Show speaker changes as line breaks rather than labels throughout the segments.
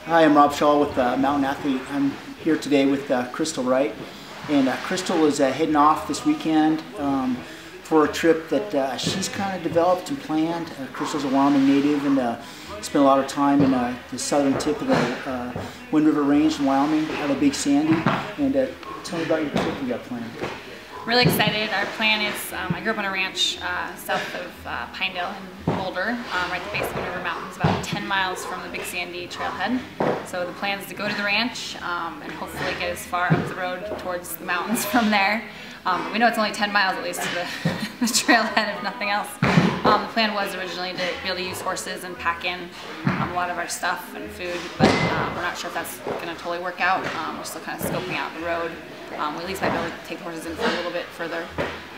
Hi, I'm Rob Shaw with Mountain Athlete. I'm here today with Crystal Wright, and Crystal is heading off this weekend for a trip that she's kind of developed and planned. Crystal's a Wyoming native and spent a lot of time in the southern tip of the Wind River Range in Wyoming, out of Big Sandy. And tell me about your trip you got planned.
Really excited. Our plan is, I grew up on a ranch south of Pinedale in Boulder, right at the base of the Wind River Mountains, about 10 miles from the Big Sandy trailhead. So the plan is to go to the ranch and hopefully get as far up the road towards the mountains from there. We know it's only 10 miles at least to the trailhead, if nothing else. The plan was originally to be able to use horses and pack in a lot of our stuff and food, but we're not sure if that's going to totally work out. We're still kind of scoping out the road. We at least might be able to take the horses in for a little bit further.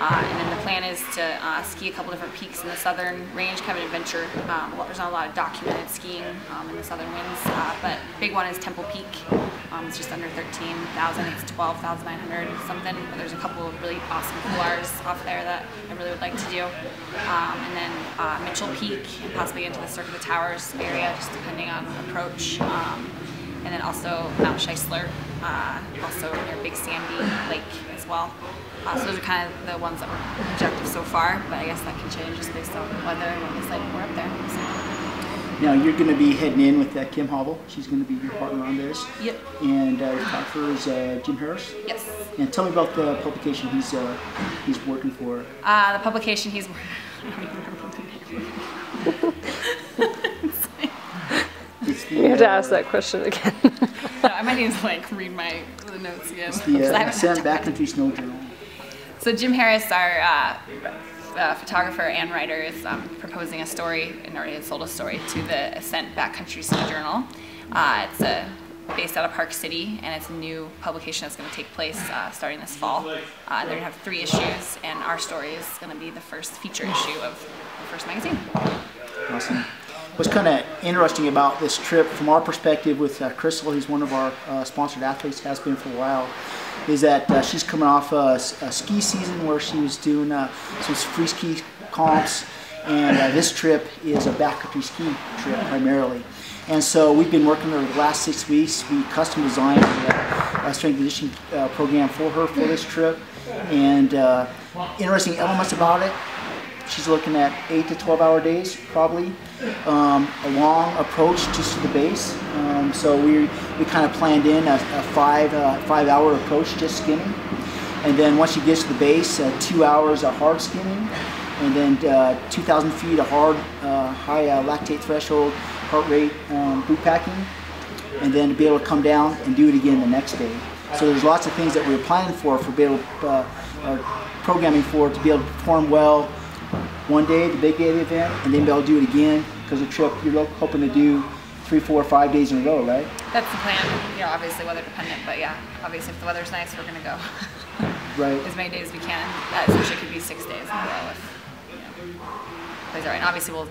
And then the plan is to ski a couple different peaks in the southern range, kind of an adventure. There's not a lot of documented skiing in the southern winds, but big one is Temple Peak. It's just under 13,000, it's 12,900 something, but there's a couple of really awesome couloirs off there that I really would like to do. And then Mitchell Peak, and possibly into the Circuit of the Towers area, just depending on approach. And then also Mount Scheisler, also near Big Sandy Lake as well. So those are kind of the ones that were projected so far, but I guess that can change just based on weather and what it's like when we're up there. So.
Now you're going to be heading in with Kim Hobble. She's going to be your partner on this.
Yep.
And your photographer is Jim Harris.
Yes.
And tell me about the publication he's working for.
The publication he's
You have to ask that question again.
No, I might need to read the notes again.
It's the Ascent Backcountry Snow Journal. So
Jim Harris, our photographer and writer, is proposing a story, and already had sold a story to the Ascent Backcountry Snow Journal. It's based out of Park City, and it's a new publication that's going to take place starting this fall. They're going to have 3 issues, and our story is going to be the first feature issue of the first magazine.
Awesome. What's kind of interesting about this trip, from our perspective with Crystal, who's one of our sponsored athletes, has been for a while, is that she's coming off a ski season where she was doing some free ski comps, and this trip is a backcountry ski trip primarily. And so we've been working over the last 6 weeks. We custom designed a strength and conditioning program for her for this trip, and interesting elements about it. She's looking at 8 to 12-hour days, probably. A long approach just to the base. So we kind of planned in a 5-hour approach just skinning. And then once she gets to the base, 2 hours of hard skinning. And then 2,000 feet of hard, high lactate threshold, heart rate boot packing. And then to be able to come down and do it again the next day. So there's lots of things that we were planning for be able programming for to be able to perform well one day, the big day of the event, and then be able to do it again, because the trip you're hoping to do 3, 4, 5 days in a row, right?
That's the plan. Obviously weather dependent, but yeah, obviously if the weather's nice, we're going to go.
Right.
As many days as we can. Essentially it could be 6 days in a row if plays all right. And obviously we'll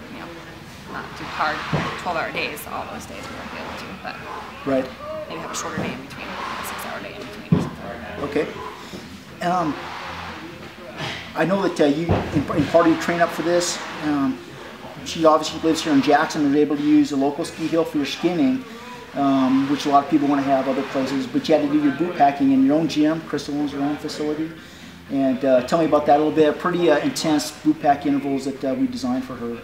not do hard 12-hour days all those days. We won't be able to, but
right.
Maybe have a shorter day in between, a 6-hour day in between or something.
Okay. I know that you, in part of your train up for this, she obviously lives here in Jackson and was able to use a local ski hill for your skinning, which a lot of people want to have other places, but you had to do your boot packing in your own gym. Crystal owns her own facility. And tell me about that a little bit. Pretty intense boot pack intervals that we designed for her.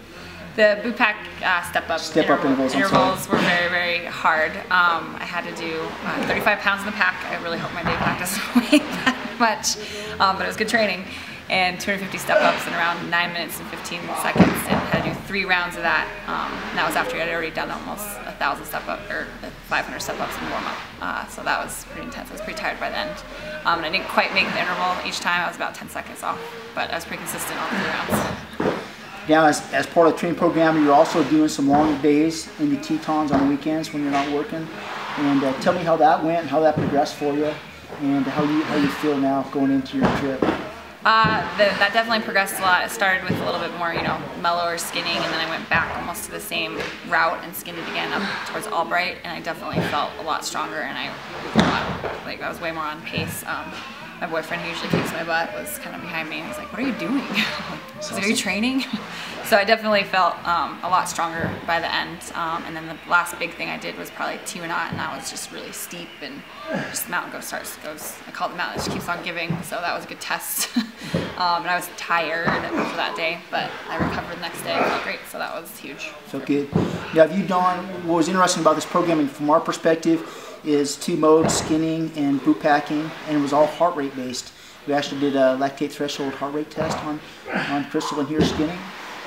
The boot pack step-up intervals were very, very hard. I had to do 35 pounds in the pack. I really hope my day pack doesn't weigh that much, but it was good training. And 250 step-ups in around 9 minutes and 15 seconds, and had to do 3 rounds of that. And that was after I had already done almost 1,000 step-up or 500 step-ups in warm-up. So that was pretty intense. I was pretty tired by the end, and I didn't quite make the interval each time. I was about 10 seconds off, but I was pretty consistent on the 3 rounds.
Now, as part of the training program, you're also doing some long days in the Tetons on the weekends when you're not working. And tell me how that went and how that progressed for you, and how you feel now going into your trip.
That definitely progressed a lot. It started with a little bit more, mellower skinning, and then I went back almost to the same route and skinned it again up towards Albright, and I definitely felt a lot stronger, and I was way more on pace. My boyfriend, who usually kicks my butt, was kind of behind me, and he's like, "What are you doing?" I was like, "Are you training?" So I definitely felt a lot stronger by the end. And then the last big thing I did was probably 2 and out, and that was just really steep, and just the mountain goes. I call it the mountain, it just keeps on giving. So that was a good test. And I was tired for that day, but I recovered the next day. I felt great, so that was huge.
So good. Now, have you done, what was interesting about this programming from our perspective is 2 modes, skinning and boot packing, and it was all heart rate based. We actually did a lactate threshold heart rate test on Crystal and here skinning.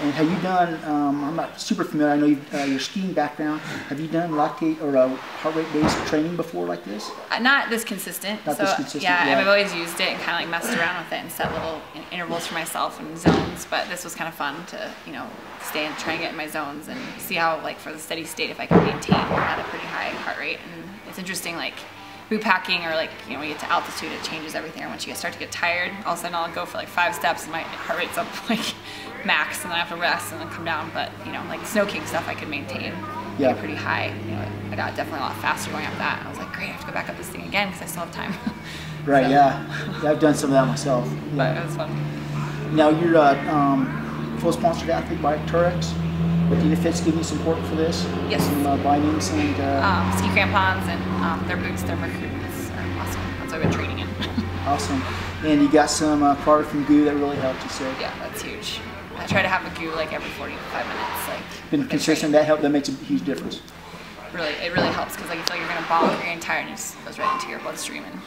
And have you done, I'm not super familiar, I know your skiing background, have you done lactate or heart rate based training before like this?
Not this consistent.
Not this consistent,
yeah, I've always used it and kind of like messed around with it and set little intervals for myself and zones, but this was kind of fun to, you know, stay and try and get in my zones and see how, like, for the steady state, if I can maintain at a pretty high heart rate. And it's interesting, like, boot packing, or like, you know, when you get to altitude, it changes everything. Or once you start to get tired, all of a sudden I'll go for like 5 steps and my heart rate's up like max, and then I have to rest and then come down. But, you know, like snow king stuff I could maintain pretty high. You know, I got definitely a lot faster going up that. I was like, great, I have to go back up this thing again because I still have time.
Right, so. Yeah, I've done some of that myself.
But it was fun.
Now you're a full sponsored athlete by Turex. But Dina Fitz give me support for this?
Yes.
Some bindings and...
ski crampons and their boots, their Mercury boots are awesome. That's what I've been training in.
Awesome. And you got some product from Goo that really helped you, so...
Yeah, that's huge. I try to have a Goo like every 45 minutes. Like,
been consistent, that makes a huge difference.
Really, it really helps because like you feel like you're going to bonk, you're getting tired, and it just goes right into your bloodstream. And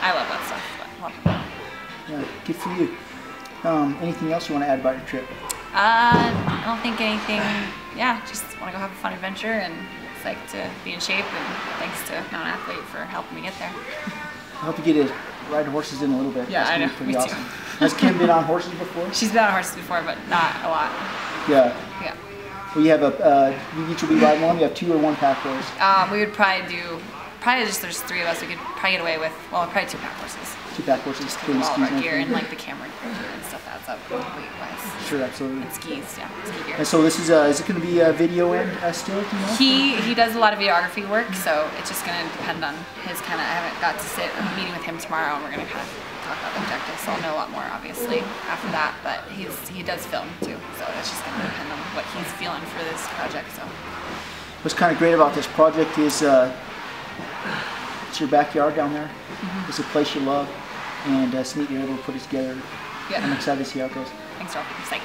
I love that stuff. But love it.
Yeah, good for you. Anything else you want to add about your trip?
I don't think anything. Yeah, just want to go have a fun adventure and psyched to be in shape, and thanks to Mount Athlete for helping me get there.
I hope you get to ride horses in a little bit.
Yeah,
That's
I know.
Pretty
Me
awesome.
too.
Has Kim been on horses before?
She's been on horses before, but not a lot.
Yeah.
Yeah.
Well, you have you each will be riding one. You have 2 or 1 pack horse.
We would probably just there's 3 of us. We could probably get away with, well, probably 2 pack horses.
2 pack horses.
Just because of all of our gear and like the camera gear and stuff adds up weight-wise.
Sure, absolutely.
And skis, yeah, ski gear.
And so this is it going to be a video end still? Do you know?
He does a lot of videography work, so it's just going to depend on his kind of. I haven't got to sit. I'm meeting with him tomorrow, and we're going to kind of talk about the objectives. So I'll know a lot more, obviously, after that. But he does film too, so it's just going to depend on what he's feeling for this project. So
what's kind of great about this project is it's your backyard down there. It's a place you love, and it's neat you're able to put it together.
Yeah.
I'm excited to see how it goes.
Thanks, Rob. I'm psyched.